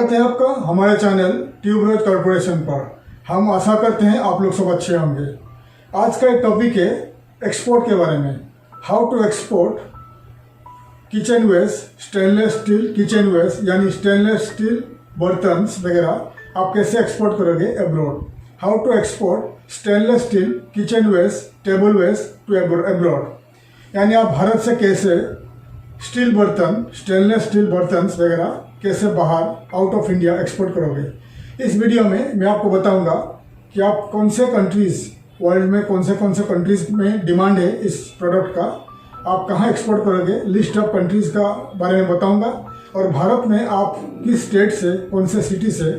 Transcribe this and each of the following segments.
स्वागत है आपका हमारे चैनल ट्यूबरोज कॉर्पोरेशन पर। हम आशा करते हैं आप लोग सब अच्छे होंगे। आज का एक टॉपिक है एक्सपोर्ट के बारे में। How to export kitchen waste, stainless steel kitchen waste यानी स्टेनलेस स्टील बर्तन वगैरह आप कैसे एक्सपोर्ट करोगे abroad. How to export stainless steel kitchen waste, table waste to abroad, यानी आप भारत से कैसे स्टील बर्तन, स्टेनलेस स्टील बर्तन वगैरह कैसे बाहर आउट ऑफ इंडिया एक्सपोर्ट करोगे। इस वीडियो में मैं आपको बताऊंगा कि आप कौन से कंट्रीज़ वर्ल्ड में कौन से कंट्रीज़ में डिमांड है इस प्रोडक्ट का, आप कहाँ एक्सपोर्ट करोगे, लिस्ट ऑफ कंट्रीज़ का बारे में बताऊंगा। और भारत में आप किस स्टेट से, कौन से सिटी से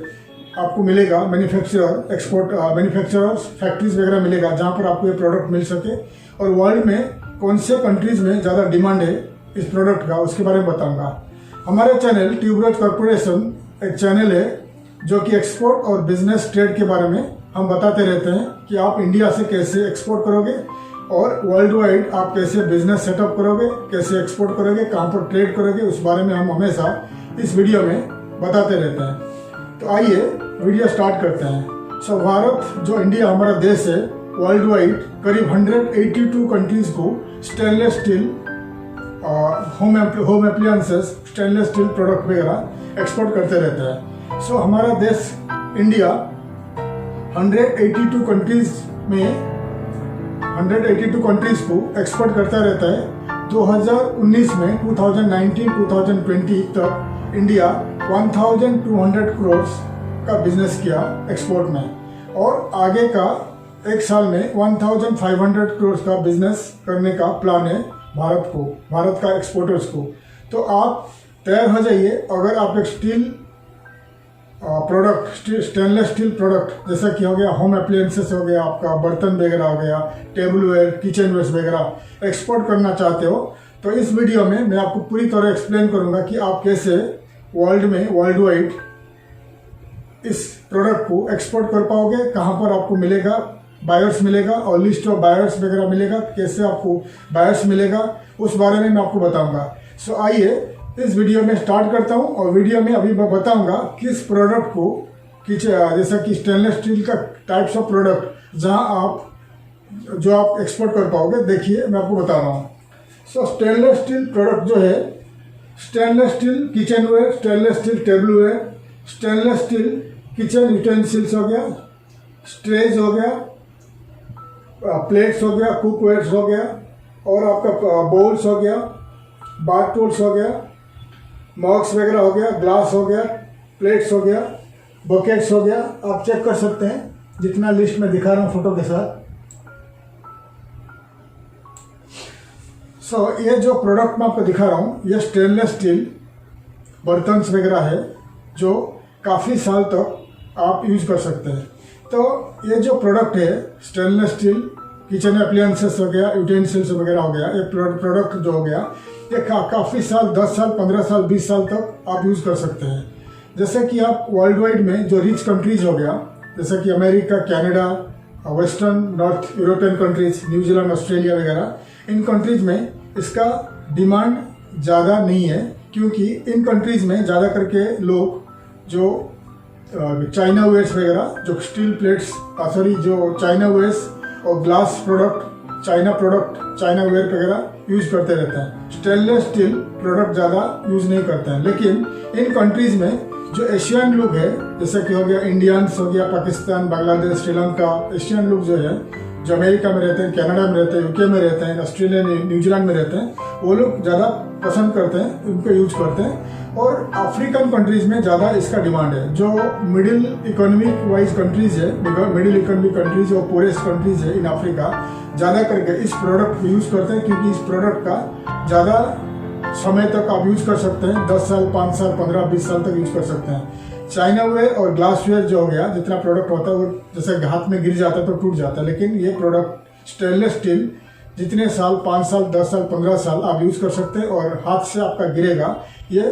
आपको मिलेगा मैन्युफैक्चरर, एक्सपोर्ट मैन्युफैक्चरर्स फैक्ट्रीज वगैरह मिलेगा जहाँ पर आपको ये प्रोडक्ट मिल सके। और वर्ल्ड में कौन से कंट्रीज़ में ज़्यादा डिमांड है इस प्रोडक्ट का, उसके बारे में बताऊंगा। हमारे चैनल ट्यूबरोज कॉर्पोरेशन एक चैनल है जो कि एक्सपोर्ट और बिजनेस ट्रेड के बारे में हम बताते रहते हैं कि आप इंडिया से कैसे एक्सपोर्ट करोगे और वर्ल्ड वाइड आप कैसे बिजनेस सेटअप करोगे, कैसे एक्सपोर्ट करोगे, कहाँ पर ट्रेड करोगे, उस बारे में हम हमेशा इस वीडियो में बताते रहते हैं। तो आइए वीडियो स्टार्ट करते हैं। सो भारत जो इंडिया हमारा देश है, वर्ल्ड वाइड करीब 182 कंट्रीज़ को stainless steel home appliances, stainless steel product वगैरह एक्सपोर्ट करते रहते हैं। सो हमारा देश इंडिया 182 कंट्रीज़ में 182 कंट्रीज़ को एक्सपोर्ट करता रहता है। 2019 में 2019-2020 तक इंडिया 1200 करोड़ का बिजनेस किया एक्सपोर्ट में, और आगे का एक साल में 1500 करोड़ का बिजनेस करने का प्लान है भारत का एक्सपोर्टर्स को। तो आप तैयार हो जाइए। अगर आप एक steel product, stainless steel product जैसा कि हो गया होम अप्लायंसेस, हो गया आपका बर्तन वगैरह, हो गया टेबल वेयर, किचन वेस्ट वगैरह एक्सपोर्ट करना चाहते हो, तो इस वीडियो में मैं आपको पूरी तरह एक्सप्लेन करूंगा कि आप कैसे वर्ल्ड वाइड इस प्रोडक्ट को एक्सपोर्ट कर पाओगे, कहाँ पर आपको मिलेगा, बायर्स मिलेगा और लिस्ट ऑफ बायर्स वगैरह मिलेगा, कैसे आपको बायर्स मिलेगा, उस बारे में मैं आपको बताऊंगा। सो आइए इस वीडियो में स्टार्ट करता हूं। और वीडियो में अभी मैं बताऊंगा किस प्रोडक्ट को, जैसा कि स्टेनलेस स्टील का टाइप्स ऑफ प्रोडक्ट जहां आप एक्सपोर्ट कर पाओगे। देखिए मैं आपको बता रहा हूँ। सो स्टेनलेस स्टील प्रोडक्ट जो है, stainless steel kitchen ware, stainless steel table ware, stainless steel kitchen utensils हो गया, स्ट्रेज हो गया, प्लेट्स हो गया, कुकवेयर्स हो गया, और आपका बाउल्स हो गया, बाथ टूल्स हो गया, मग्स वगैरह हो गया, ग्लास हो गया, प्लेट्स हो गया, बकेट्स हो गया। आप चेक कर सकते हैं जितना लिस्ट में दिखा रहा हूँ फोटो के साथ। सो ये जो प्रोडक्ट मैं आपको दिखा रहा हूँ, ये स्टेनलेस स्टील बर्तन वगैरह है जो काफ़ी साल तक आप यूज कर सकते हैं। तो ये जो प्रोडक्ट है स्टेनलेस स्टील किचन अप्लायंसेस हो गया, यूटेंसिल्स वगैरह हो गया, ये प्रोडक्ट जो हो गया ये काफ़ी साल, 10 साल, 15 साल, 20 साल तक आप यूज़ कर सकते हैं। जैसे कि आप वर्ल्ड वाइड में जो रिच कंट्रीज़ हो गया, जैसे कि America, Canada, western north European countries, New Zealand, Australia वगैरह, इन कंट्रीज़ में इसका डिमांड ज़्यादा नहीं है, क्योंकि इन कंट्रीज़ में ज़्यादा करके लोग जो चाइना वेयर्स वगैरह, जो स्टील प्लेट्स, जो चाइना वेयर्स और ग्लास प्रोडक्ट, चाइना वेयर वगैरह यूज करते रहते हैं। स्टेनलेस स्टील प्रोडक्ट ज़्यादा यूज नहीं करते हैं। लेकिन इन कंट्रीज़ में जो एशियन लोग है, जैसे कि हो गया इंडियंस, हो गया पाकिस्तान, बांग्लादेश, श्रीलंका, एशियन लोग जो है, जो अमेरिका में रहते हैं, कनाडा में रहते हैं, यूके में रहते हैं, ऑस्ट्रेलिया, न्यूजीलैंड में रहते हैं, वो लोग ज़्यादा पसंद करते हैं, उनको यूज करते हैं। और अफ्रीकन कंट्रीज़ में ज़्यादा इसका डिमांड है। जो मिडिल इकोनॉमिक वाइज कंट्रीज़ है, मिडिल इकोनॉमिक कंट्रीज और पोरेस्ट कंट्रीज है इन अफ्रीका, ज़्यादा करके इस प्रोडक्ट को यूज़ करते हैं, क्योंकि इस प्रोडक्ट का ज़्यादा समय तक आप यूज़ कर सकते हैं। 10 साल, 5 साल, 15, 20 साल तक यूज़ कर सकते हैं। चाइना वेयर और ग्लास वेयर जो हो गया, जितना प्रोडक्ट होता है वो जैसे हाथ में गिर जाता है तो टूट जाता है, लेकिन ये प्रोडक्ट स्टेनलेस स्टील जितने साल, 5 साल, 10 साल, 15 साल आप यूज़ कर सकते हैं, और हाथ से आपका गिरेगा, ये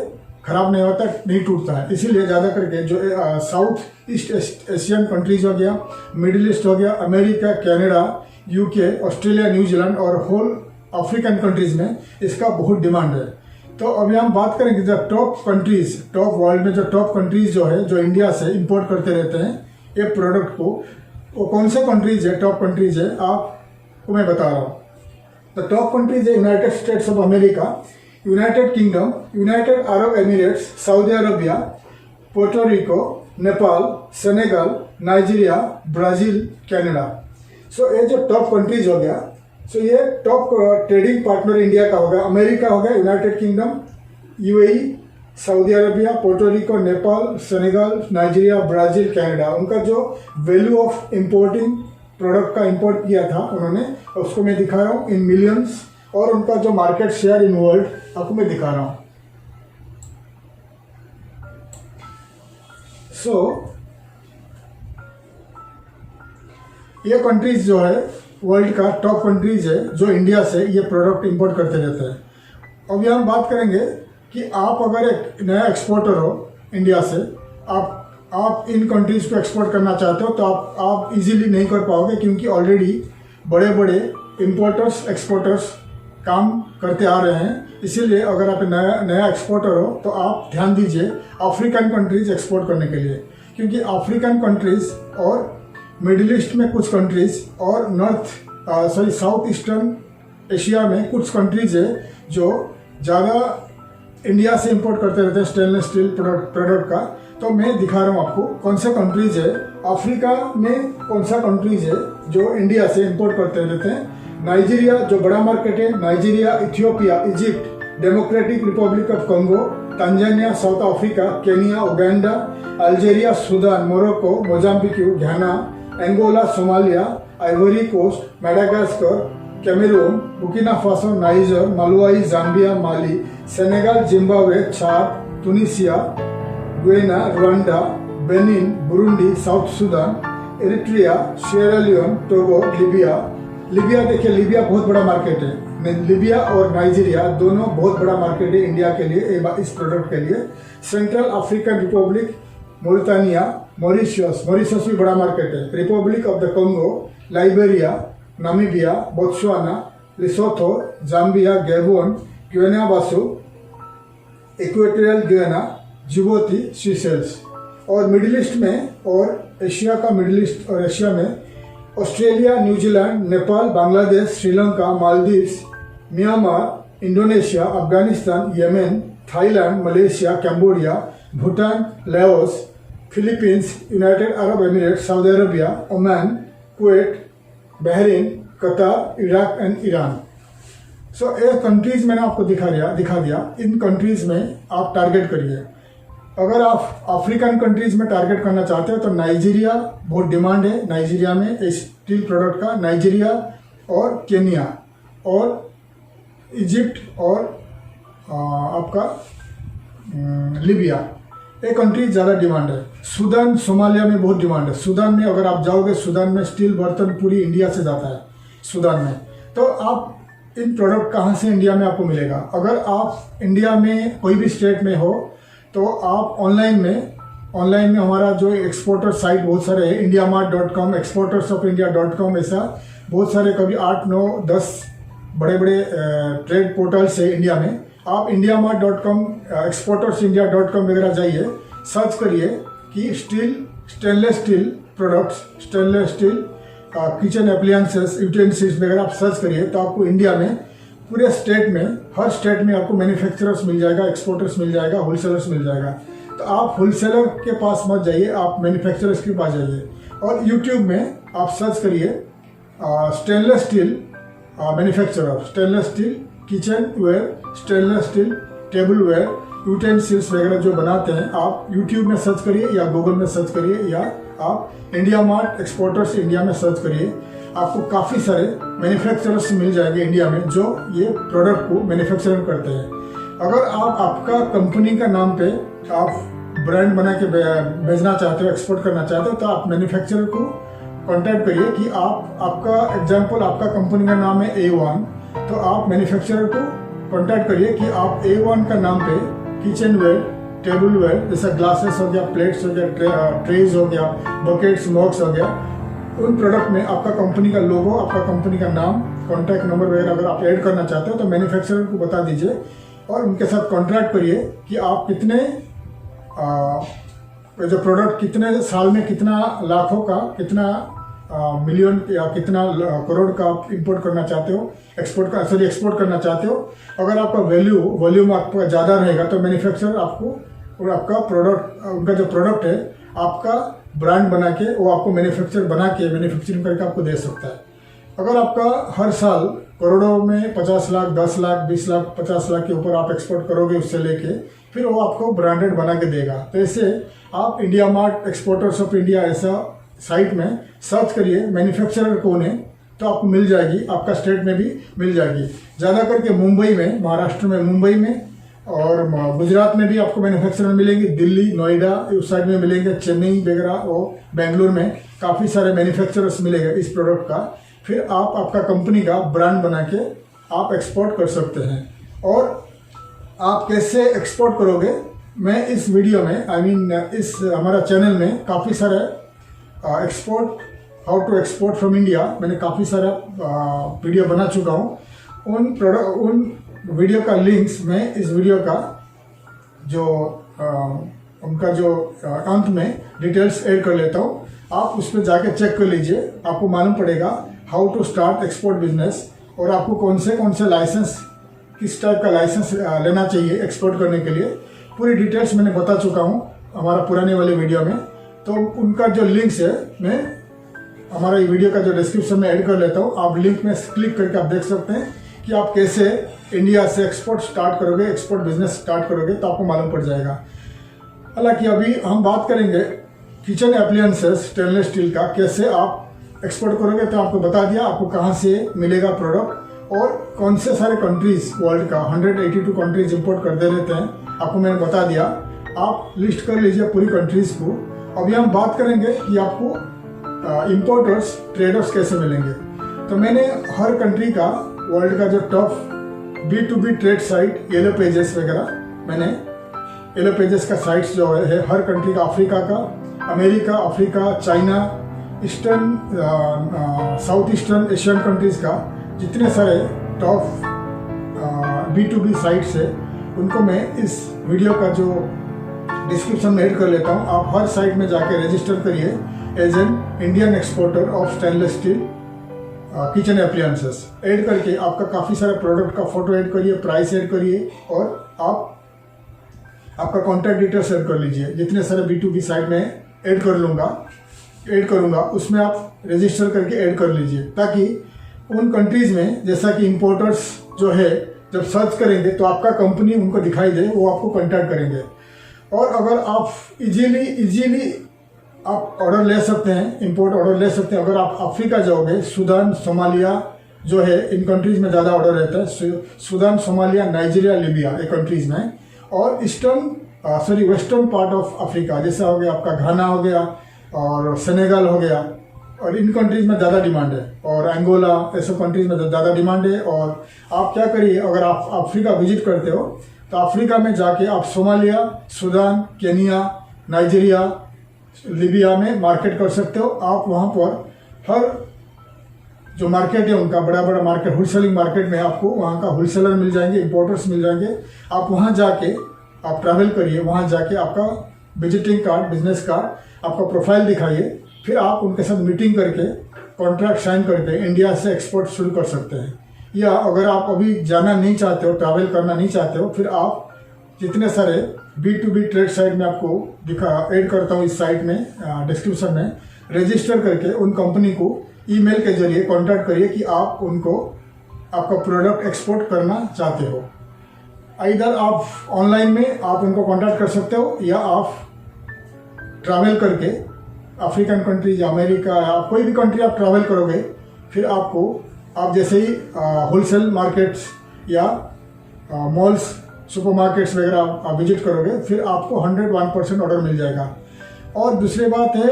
खराब नहीं होता, नहीं टूटता है। इसीलिए ज़्यादा करके जो साउथ ईस्ट एशियन कंट्रीज हो गया, मिडिल ईस्ट हो गया, America, Canada, UK, Australia, New Zealand और होल अफ्रीकन कंट्रीज़ में इसका बहुत डिमांड है। तो अभी हम बात करेंगे जो टॉप कंट्रीज, टॉप वर्ल्ड में जो टॉप कंट्रीज जो है, जो इंडिया से इंपोर्ट करते रहते हैं ये प्रोडक्ट को, वो कौन से कंट्रीज है, टॉप कंट्रीज है, आपको मैं बता रहा हूँ। द टॉप कंट्रीज है United States of America, United Kingdom, United Arab Emirates, Saudi Arabia, Puerto Rico, Nepal, Senegal, Nigeria, Brazil, Canada. So ये जो टॉप कंट्रीज हो गया, सो ये टॉप ट्रेडिंग पार्टनर इंडिया का होगा। अमेरिका हो गया, United kingdom, UAE, Saudi Arabia, Puerto Rico, Nepal, Senegal, Nigeria, Brazil, Canada. उनका जो वैल्यू ऑफ इंपोर्टिंग प्रोडक्ट का इंपोर्ट किया था उन्होंने, उसको मैं दिखा रहा हूँ इन मिलियंस, और उनका जो मार्केट शेयर इन वर्ल्ड आपको मैं दिखा रहा हूँ। सो ये कंट्रीज जो है वर्ल्ड का टॉप कंट्रीज है जो इंडिया से ये प्रोडक्ट इंपोर्ट करते रहते हैं। अभी हम बात करेंगे कि आप अगर एक नया एक्सपोर्टर हो इंडिया से, आप इन कंट्रीज को एक्सपोर्ट करना चाहते हो, तो आप इजीली नहीं कर पाओगे, क्योंकि ऑलरेडी बड़े बड़े इंपोर्टर्स एक्सपोर्टर्स काम करते आ रहे हैं। इसीलिए अगर आप नया एक्सपोर्टर हो तो आप ध्यान दीजिए अफ्रीकन कंट्रीज एक्सपोर्ट करने के लिए, क्योंकि अफ्रीकन कंट्रीज और मिडिल ईस्ट में कुछ कंट्रीज और साउथ ईस्टर्न एशिया में कुछ कंट्रीज है जो ज़्यादा इंडिया से इंपोर्ट करते रहते हैं स्टेनलेस स्टील प्रोडक्ट का। तो मैं दिखा रहा हूँ आपको कौन सा कंट्रीज है, अफ्रीका में कौन सा कंट्रीज है जो इंडिया से इंपोर्ट करते रहते हैं। नाइजीरिया जो बड़ा मार्केट है, Nigeria, Ethiopia, Egypt, Democratic Republic of Congo, Tanzania, South Africa, Kenya, Uganda, Algeria, Sudan, Morocco, Mozambique, Ghana, Angola, Somalia, Ivory Coast, Madagascar, Cameroon, Burkina Faso, Niger, Malawi, Zambia, Mali, Senegal, Zimbabwe, Chad, Tunisia, Guyana, Rwanda, Benin, Burundi, South Sudan, Eritrea, Sierra Leone, Togo, Libya देखिए, Libya बहुत बड़ा market है। लिबिया और Nigeria दोनों बहुत बड़ा market है India के लिए, इस प्रोडक्ट के लिए। सेंट्रल अफ्रीकन रिपब्लिक, मोरितानिया, मॉरिशस भी बड़ा मार्केट है। Republic of the कंगो, Liberia, Namibia, Botswana, लिसोथो, Zambia, Gabon, गियाना बासु, इक्वेटोरियल गियाना, जिबूती, सीशेल्स। और मिडिल ईस्ट में और एशिया का, मिडिल ईस्ट और एशिया में Australia, New Zealand, Nepal, Bangladesh, Sri Lanka, Maldives, Myanmar, Indonesia, Afghanistan, Yemen, Thailand, Malaysia, Cambodia, Bhutan, Laos, Philippines, United Arab Emirates, Saudi Arabia, Oman, Kuwait, Bahrain, Qatar, Iraq and Iran. सो ये countries मैंने आपको दिखा दिया। इन कंट्रीज में आप टारगेट करिए। अगर आप अफ्रीकन कंट्रीज में टारगेट करना चाहते हो तो नाइजीरिया बहुत डिमांड है, नाइजीरिया में स्टील प्रोडक्ट का, नाइजीरिया और केनिया और इजिप्ट और आपका लिबिया, ये कंट्रीज ज़्यादा डिमांड है। सूडान, सोमालिया में बहुत डिमांड है। सूडान में अगर आप जाओगे, सूडान में स्टील बर्तन पूरी इंडिया से जाता है सूडान में। तो आप इन प्रोडक्ट कहाँ से इंडिया में आपको मिलेगा? अगर आप इंडिया में कोई भी स्टेट में हो तो आप ऑनलाइन में हमारा जो एक्सपोर्टर साइट बहुत सारे है, indiamart.com, exportersofIndia.com, ऐसा बहुत सारे, कभी 8, 9, 10 बड़े बड़े ट्रेड पोर्टल्स है इंडिया में। आप indiamart.com, exportersindia.com वगैरह जाइए, सर्च करिए कि stainless steel products, stainless steel kitchen appliances, utensils वगैरह आप सर्च करिए, तो आपको इंडिया में पूरे स्टेट में, हर स्टेट में आपको मैन्युफैक्चरर्स मिल जाएगा, एक्सपोर्टर्स मिल जाएगा, होलसेलर्स मिल जाएगा। तो आप होलसेलर के पास मत जाइए, आप मैन्युफैक्चरर्स के पास जाइए। और यूट्यूब में आप सर्च करिए stainless steel manufacturer, stainless steel kitchen ware, stainless steel table ware, utensils वगैरह जो बनाते हैं, आप यूट्यूब में सर्च करिए या गूगल में सर्च करिए या आप इंडिया मार्ट एक्सपोर्टर्स इंडिया में सर्च करिए। आपको काफ़ी सारे मैन्युफैक्चरर्स मिल जाएंगे इंडिया में जो ये प्रोडक्ट को मैन्युफैक्चरिंग करते हैं। अगर आप आपका कंपनी का नाम पे आप ब्रांड बना के भेजना चाहते हो, एक्सपोर्ट करना चाहते हो, तो आप मैन्युफैक्चरर को कांटेक्ट करिए कि आपका एग्जांपल, आपका कंपनी का नाम है A1, तो आप मैन्युफैक्चरर को कांटेक्ट करिए कि आप A1 का नाम पे किचन वेयर, टेबल वेयर, जैसा ग्लासेस हो गया, प्लेट्स हो गया, ट्रेज हो गया, बकेट्स, मॉग्स हो गया, उन प्रोडक्ट में आपका कंपनी का लोगो, आपका कंपनी का नाम, कॉन्टैक्ट नंबर वगैरह अगर आप ऐड करना चाहते हो तो मैन्युफैक्चरर को बता दीजिए और उनके साथ कॉन्ट्रैक्ट करिए कि आप कितने जो प्रोडक्ट कितने साल में कितना लाखों का, कितना मिलियन या कितना करोड़ का आप इंपोर्ट करना चाहते हो, एक्सपोर्ट करना चाहते हो। अगर आपका वॉल्यूम आपका ज़्यादा रहेगा तो मैन्युफैक्चरर आपको और आपका प्रोडक्ट, उनका जो प्रोडक्ट है आपका ब्रांड बना के वो आपको मैन्युफैक्चरिंग करके आपको दे सकता है। अगर आपका हर साल करोड़ों में 50 लाख, 10 लाख, 20 लाख, 50 लाख के ऊपर आप एक्सपोर्ट करोगे उससे लेके, फिर वो आपको ब्रांडेड बना के देगा। तो ऐसे आप India mart, exporters of India ऐसा साइट में सर्च करिए मैन्युफैक्चरर कौन है, तो आपको मिल जाएगी, आपका स्टेट में भी मिल जाएगी। ज़्यादा करके मुंबई में, महाराष्ट्र में मुंबई में और गुजरात में भी आपको मैन्युफैक्चरर मिलेंगे, दिल्ली, नोएडा उस साइड में मिलेंगे, चेन्नई वगैरह और बेंगलुरु में काफ़ी सारे मैन्युफैक्चरर्स मिलेंगे इस प्रोडक्ट का। फिर आप आपका कंपनी का ब्रांड बना के आप एक्सपोर्ट कर सकते हैं। और आप कैसे एक्सपोर्ट करोगे, मैं इस वीडियो में इस हमारा चैनल में काफ़ी सारे how to export from India, मैंने काफ़ी सारा वीडियो बना चुका हूँ। उन वीडियो का लिंक्स मैं इस वीडियो का जो उनका जो अंत में डिटेल्स ऐड कर लेता हूँ। आप उस पर जाके चेक कर लीजिए, आपको मालूम पड़ेगा how to start export business और आपको कौन से लाइसेंस, किस टाइप का लाइसेंस लेना चाहिए एक्सपोर्ट करने के लिए। पूरी डिटेल्स मैंने बता चुका हूँ हमारा पुराने वाले वीडियो में। तो उनका जो लिंक्स है मैं हमारा ये वीडियो का जो डिस्क्रिप्शन में ऐड कर लेता हूँ। आप लिंक में क्लिक करके आप देख सकते हैं कि आप कैसे इंडिया से एक्सपोर्ट स्टार्ट करोगे, एक्सपोर्ट बिजनेस स्टार्ट करोगे, तो आपको मालूम पड़ जाएगा। हालांकि अभी हम बात करेंगे किचन एप्लायंसेस स्टेनलेस स्टील का, कैसे आप एक्सपोर्ट करोगे। तो आपको बता दिया आपको कहाँ से मिलेगा प्रोडक्ट और कौन से सारे कंट्रीज वर्ल्ड का 182 कंट्रीज इंपोर्ट कर दे रहते हैं, आपको मैंने बता दिया। आप लिस्ट कर लीजिए पूरी कंट्रीज को। अभी हम बात करेंगे कि आपको इंपोर्टर्स, ट्रेडर्स कैसे मिलेंगे। तो मैंने हर कंट्री का, वर्ल्ड का जो top B2B trade site yellow pages वगैरह, मैंने येलो पेजेस का साइट्स जो है हर कंट्री का, अफ्रीका का, America, Africa, China, eastern, south eastern Asian countries का जितने सारे टॉप B2B साइट्स है उनको मैं इस वीडियो का जो डिस्क्रिप्शन में ऐड कर लेता हूँ। आप हर साइट में जाके रजिस्टर करिए as an Indian exporter of stainless steel kitchen appliances. Add करके आपका काफ़ी सारे प्रोडक्ट का फोटो ऐड करिए, प्राइस ऐड करिए और आपका कॉन्टैक्ट डिटेल्स ऐड कर लीजिए। जितने सारे B2B साइट में ऐड करूँगा उसमें आप रजिस्टर करके ऐड कर लीजिए, ताकि उन कंट्रीज़ में जैसा कि इंपोर्टर्स जो है जब सर्च करेंगे तो आपका कंपनी उनको दिखाई दे, वो आपको कॉन्टैक्ट करेंगे। और अगर आप इजीली आप ऑर्डर ले सकते हैं, इंपोर्ट ऑर्डर ले सकते हैं। अगर आप अफ्रीका जाओगे, सूडान, सोमालिया जो है इन कंट्रीज़ में ज़्यादा ऑर्डर रहता है। सूडान, सोमालिया, नाइजीरिया, लीबिया ये कंट्रीज़ में। और वेस्टर्न पार्ट ऑफ अफ्रीका जैसा हो गया आपका घाना हो गया और सेनेगल हो गया, और इन कंट्रीज़ में ज़्यादा डिमांड है। और एंगोला ऐसे कंट्रीज़ में ज़्यादा डिमांड है। और आप क्या करिए, अगर आप अफ्रीका विजिट करते हो तो अफ्रीका में जाके आप Somalia, Sudan, Kenya, Nigeria, Libya में मार्केट कर सकते हो। आप वहाँ पर हर जो मार्केट है उनका बड़ा मार्केट, होलसेलिंग मार्केट में आपको वहाँ का होलसेलर मिल जाएंगे, इंपोर्टर्स मिल जाएंगे। आप वहाँ जाके आप ट्रैवल करिए, वहाँ जाके आपका विजिटिंग कार्ड, बिजनेस कार्ड, आपका प्रोफाइल दिखाइए। फिर आप उनके साथ मीटिंग करके कॉन्ट्रैक्ट साइन करके इंडिया से एक्सपोर्ट शुरू कर सकते हैं। या अगर आप अभी जाना नहीं चाहते हो, ट्रैवल करना नहीं चाहते हो, फिर आप जितने सारे B2B ट्रेड साइट में आपको ऐड करता हूँ इस साइट में डिस्क्रिप्शन में, रजिस्टर करके उन कंपनी को ईमेल के जरिए कॉन्टैक्ट करिए कि आप उनको आपका प्रोडक्ट एक्सपोर्ट करना चाहते हो। इधर आप ऑनलाइन में आप उनको कॉन्टैक्ट कर सकते हो, या आप ट्रैवल करके अफ्रीकन कंट्रीज, अमेरिका, या कोई भी कंट्री आप ट्रैवल करोगे, फिर आप जैसे ही होलसेल मार्केट्स या मॉल्स, सुपरमार्केट्स वगैरह आप विजिट करोगे, फिर आपको 101% ऑर्डर मिल जाएगा। और दूसरी बात है,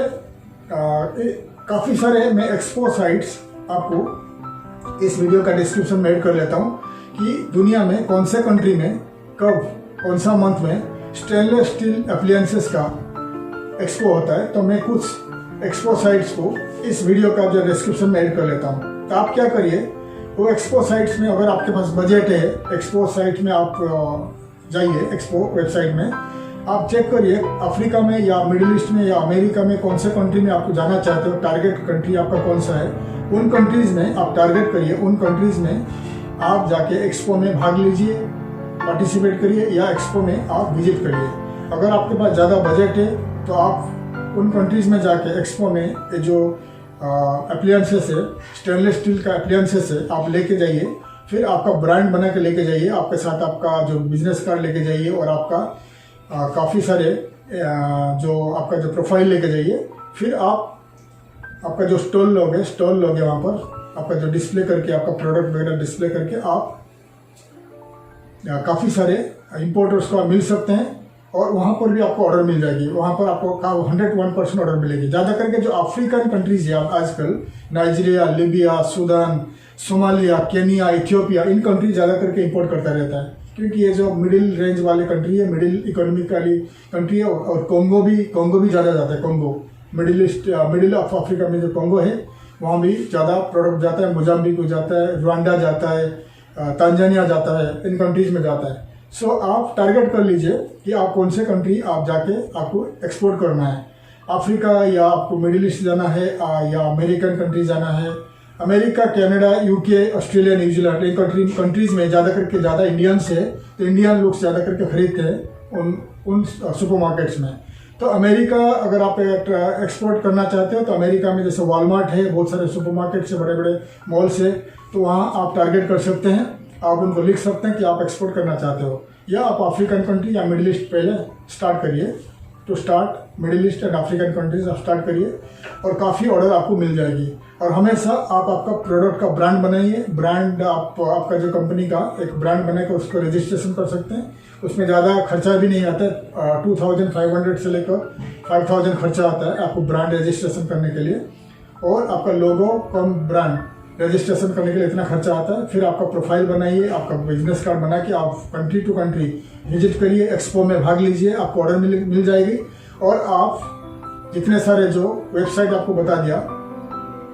काफ़ी सारे मैं एक्सपो साइट्स आपको इस वीडियो का डिस्क्रिप्शन में ऐड कर लेता हूँ कि दुनिया में कौन से कंट्री में कब, कौन सा मंथ में स्टेनलेस स्टील एप्लायंसेस का एक्सपो होता है। तो मैं कुछ एक्सपो साइट्स को इस वीडियो का जो डिस्क्रिप्शन में ऐड कर लेता हूँ। तो आप क्या करिए, वो एक्सपो साइट्स में अगर आपके पास बजट है, एक्सपो साइट में आप जाइए, एक्सपो वेबसाइट में आप चेक करिए अफ्रीका में या मिडिल ईस्ट में या अमेरिका में कौन से कंट्री में आपको जाना चाहते हो, टारगेट कंट्री आपका कौन सा है, उन कंट्रीज़ में आप टारगेट करिए, उन कंट्रीज़ में आप जाके एक्सपो में भाग लीजिए, पार्टिसिपेट करिए या एक्सपो में आप विजिट करिए। अगर आपके पास ज़्यादा बजट है तो आप उन कंट्रीज़ में जाके एक्सपो में जो अप्लायंसेस है, स्टेनलेस स्टील का अप्लायंसेस है, आप लेके जाइए, फिर आपका ब्रांड बना के लेके जाइए, आपके साथ आपका जो बिजनेस कार्ड लेके जाइए और आपका काफ़ी सारे जो आपका जो प्रोफाइल लेके जाइए। फिर आपका जो स्टॉल लोगे वहाँ पर आपका जो डिस्प्ले करके, आपका प्रोडक्ट वगैरह डिस्प्ले करके आप काफ़ी सारे इंपोर्टर्स को मिल सकते हैं और वहाँ पर भी आपको ऑर्डर मिल जाएगी। वहाँ पर आपको 101% ऑर्डर मिलेगी। ज़्यादा करके जो अफ्रीकन कंट्रीज़ है आजकल, Nigeria, Libya, Sudan, Somalia, Kenya, Ethiopia, in country ज़्यादा करके इंपोर्ट करता रहता है, क्योंकि ये जो मिडिल रेंज वाले कंट्री है, मिडिल इकोनॉमिक वाली कंट्री है। और कोंगो भी ज़्यादा जाता है। कोंगो मिडिल ऑफ अफ्रीका में जो कोंगो है वहाँ भी ज़्यादा प्रोडक्ट जाता है। मोजाम्बिक जाता है, रुवांडा जाता है, तांजानिया जाता है, इन कंट्रीज़ में जाता है। सो आप टारगेट कर लीजिए कि आप कौन से कंट्री आप जाके आपको एक्सपोर्ट करना है। अफ्रीका या आपको मिडिल ईस्ट जाना है या अमेरिकन कंट्री जाना है। America, Canada, UK, Australia, New Zealand, इन कंट्रीज़ में ज़्यादा इंडियंस है, तो इंडियन लोग ज़्यादा करके खरीदते हैं उन सुपरमार्केट्स में। तो अमेरिका अगर आप एक्सपोर्ट करना चाहते हो तो अमेरिका में जैसे वॉलमार्ट है, बहुत सारे सुपरमार्केट्स है, बड़े बड़े मॉल्स है, तो वहाँ आप टारगेट कर सकते हैं। आप उनको लिख सकते हैं कि आप एक्सपोर्ट करना चाहते हो, या आप अफ्रीकन कंट्री या मिडिल ईस्ट पहले स्टार्ट करिए। To start middle east and African countries आप स्टार्ट करिए और काफ़ी ऑर्डर आपको मिल जाएगी। और हमेशा आप आपका प्रोडक्ट का ब्रांड बनाइए। ब्रांड आपका जो कंपनी का एक ब्रांड बनाकर उसको रजिस्ट्रेशन कर सकते हैं। उसमें ज़्यादा खर्चा भी नहीं आता है। 2500 से लेकर 5000 खर्चा आता है आपको ब्रांड रजिस्ट्रेशन करने के लिए, और आपका लोगो कम ब्रांड रजिस्ट्रेशन करने के लिए इतना खर्चा आता है। फिर आपका प्रोफाइल बनाइए, आपका बिजनेस कार्ड बना के आप कंट्री टू कंट्री विजिट करिए, एक्सपो में भाग लीजिए, आपको ऑर्डर मिल जाएगी। और आप जितने सारे जो वेबसाइट आपको बता दिया,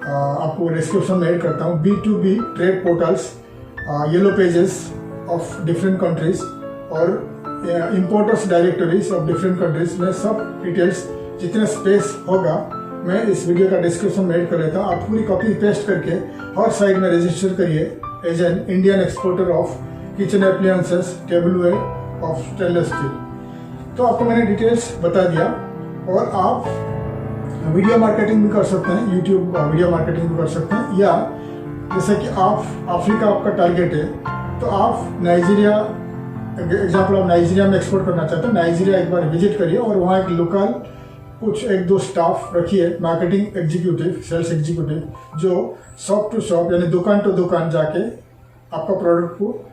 आपको डिस्क्रिप्शन में ऐड करता हूँ, B2B trade portals, yellow pages of different countries और importers directories of different countries में सब डिटेल्स जितने स्पेस होगा मैं इस वीडियो का डिस्क्रिप्शन में ऐड कर लेता हूँ। आप पूरी कॉपी पेस्ट करके हर साइड में रजिस्टर करिए as an Indian exporter of kitchen appliances tableware of stainless steel. तो आपको मैंने डिटेल्स बता दिया। और आप वीडियो मार्केटिंग भी कर सकते हैं, यूट्यूब वीडियो मार्केटिंग भी कर सकते हैं, या जैसे कि आप अफ्रीका आपका टारगेट है तो आप नाइजीरिया, एग्जाम्पल आप नाइजीरिया में एक्सपोर्ट करना चाहते हैं, नाइजीरिया एक बार विजिट करिए और वहाँ एक लोकल कुछ 1-2 स्टाफ रखिए, मार्केटिंग एग्जीक्यूटिव, सेल्स एग्जीक्यूटिव, जो शॉप टू शॉप यानी दुकान टू दुकान जाके आपका प्रोडक्ट को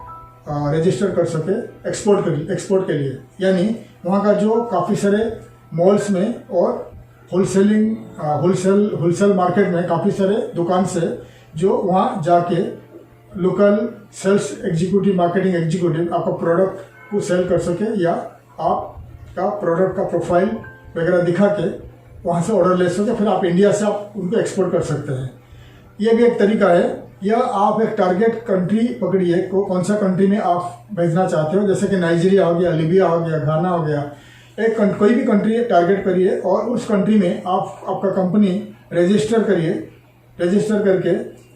रजिस्टर कर सके एक्सपोर्ट के लिए। यानी वहाँ का जो काफ़ी सारे मॉल्स में और होलसेल मार्केट में काफ़ी सारे दुकान से जो वहाँ जाके local sales executive, marketing executive आपका प्रोडक्ट को सेल कर सके, या आपका प्रोडक्ट का प्रोफाइल वगैरह दिखा के वहाँ से ऑर्डर ले सके, फिर आप इंडिया से आप उनको एक्सपोर्ट कर सकते हैं। ये भी एक तरीका है। या आप एक टारगेट कंट्री पकड़िए, कौन सा कंट्री में आप भेजना चाहते हो, जैसे कि नाइजीरिया हो गया, लीबिया हो गया, घाना हो गया, कोई भी कंट्री टारगेट करिए और उस कंट्री में आपका कंपनी रजिस्टर करिए। रजिस्टर करके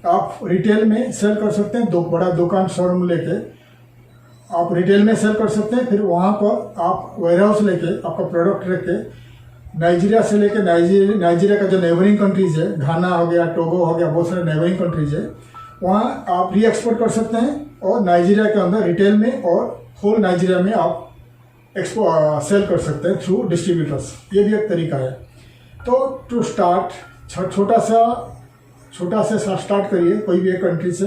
आप रिटेल में सेल कर सकते हैं, बड़ा दुकान शोरूम लेके आप रिटेल में सेल कर सकते हैं। फिर वहाँ पर आप वेयरहाउस लेके आपका प्रोडक्ट रख के नाइजीरिया से लेके नाइजीरिया का जो नेबरिंग कंट्रीज है, घाना हो गया, टोगो हो गया, बहुत सारे नेबरिंग कंट्रीज है, वहाँ आप री एक्सपोर्ट कर सकते हैं और नाइजीरिया के अंदर रिटेल में और होल नाइजीरिया में आप सेल कर सकते हैं थ्रू डिस्ट्रीब्यूटर्स। ये भी एक तरीका है। तो टू स्टार्ट छोटा सा स्टार्ट करिए कोई भी एक कंट्री से।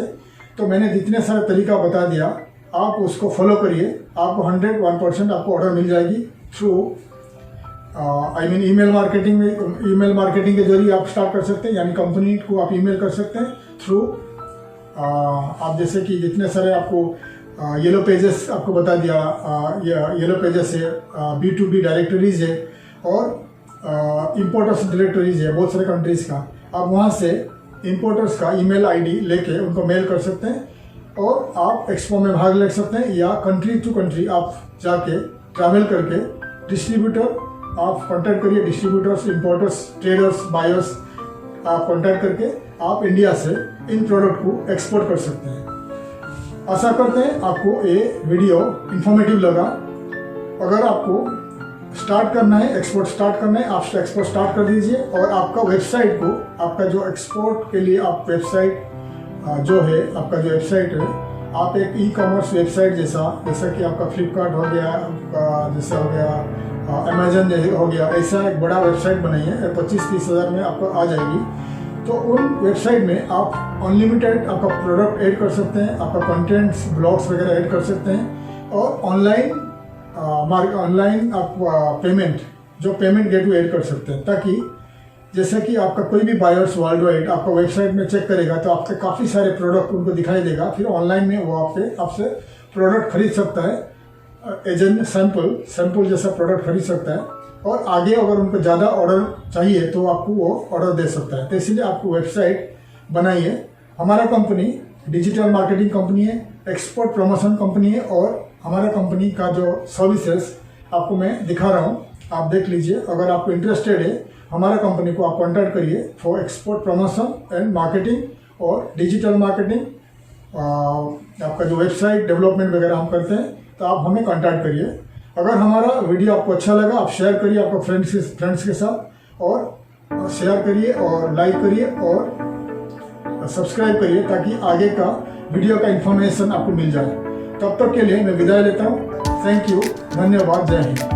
तो मैंने जितने सारे तरीका बता दिया, आप उसको फॉलो करिए, आपको 101% आपको ऑर्डर मिल जाएगी थ्रू ईमेल मार्केटिंग के जरिए आप स्टार्ट कर सकते हैं। यानी कंपनी को आप ईमेल कर सकते हैं थ्रू आप जैसे कि जितने सारे आपको येलो पेजेस आपको बता दिया, येलो पेजेस है, B2B डायरेक्टरीज है और इम्पोर्टर्स डायरेक्टरीज है बहुत सारे कंट्रीज़ का। आप वहाँ से इंपोर्टर्स का ईमेल आईडी लेके उनको मेल कर सकते हैं और आप एक्सपो में भाग ले सकते हैं, या कंट्री टू कंट्री आप जाके ट्रैवल करके डिस्ट्रीब्यूटर आप कांटेक्ट करिए, डिस्ट्रीब्यूटर्स, इंपोर्टर्स, ट्रेडर्स, बायर्स आप कांटेक्ट करके आप इंडिया से इन प्रोडक्ट को एक्सपोर्ट कर सकते हैं। आशा करते हैं आपको ये वीडियो इंफॉर्मेटिव लगा। अगर आपको स्टार्ट करना है, एक्सपोर्ट स्टार्ट करना है, आप एक्सपोर्ट स्टार्ट कर दीजिए और आपका वेबसाइट को, आपका जो एक्सपोर्ट के लिए आप वेबसाइट जो है, आपका जो वेबसाइट है, आप एक ई कॉमर्स वेबसाइट जैसा कि आपका फ्लिपकार्ट हो गया, आपका जैसा हो गया अमेजन हो गया, ऐसा एक बड़ा वेबसाइट बनाइए, 25-30 हज़ार में आपको आ जाएगी। तो उन वेबसाइट में आप अनलिमिटेड आपका प्रोडक्ट ऐड कर सकते हैं, आपका कंटेंट्स, ब्लॉग्स वगैरह ऐड कर सकते हैं और ऑनलाइन आप पेमेंट गेटवे ऐड कर सकते हैं, ताकि जैसे कि आपका कोई भी बायर्स वर्ल्ड वाइड आपका वेबसाइट में चेक करेगा तो आपके काफ़ी सारे प्रोडक्ट उनको दिखाई देगा, फिर ऑनलाइन में वो आपसे प्रोडक्ट खरीद सकता है, एजेंट सैंपल जैसा प्रोडक्ट खरीद सकता है और आगे अगर उनको ज़्यादा ऑर्डर चाहिए तो आपको वो ऑर्डर दे सकता है। तो इसलिए आपको वेबसाइट बनाइए। हमारा कंपनी डिजिटल मार्केटिंग कंपनी है, एक्सपोर्ट प्रमोशन कंपनी है और हमारा कंपनी का जो सर्विसेज आपको मैं दिखा रहा हूँ, आप देख लीजिए। अगर आपको इंटरेस्टेड है हमारा कंपनी को आप कॉन्टैक्ट करिए for export promotion and marketing और डिजिटल मार्केटिंग, आपका जो वेबसाइट डेवलपमेंट वगैरह हम करते हैं, तो आप हमें कॉन्टैक्ट करिए। अगर हमारा वीडियो आपको अच्छा लगा आप शेयर करिए आपको फ्रेंड्स के साथ और शेयर करिए और लाइक करिए और सब्सक्राइब करिए, ताकि आगे का वीडियो का इन्फॉर्मेशन आपको मिल जाए। तब तक के लिए मैं विदाई लेता हूँ। थैंक यू, धन्यवाद, जय हिंद।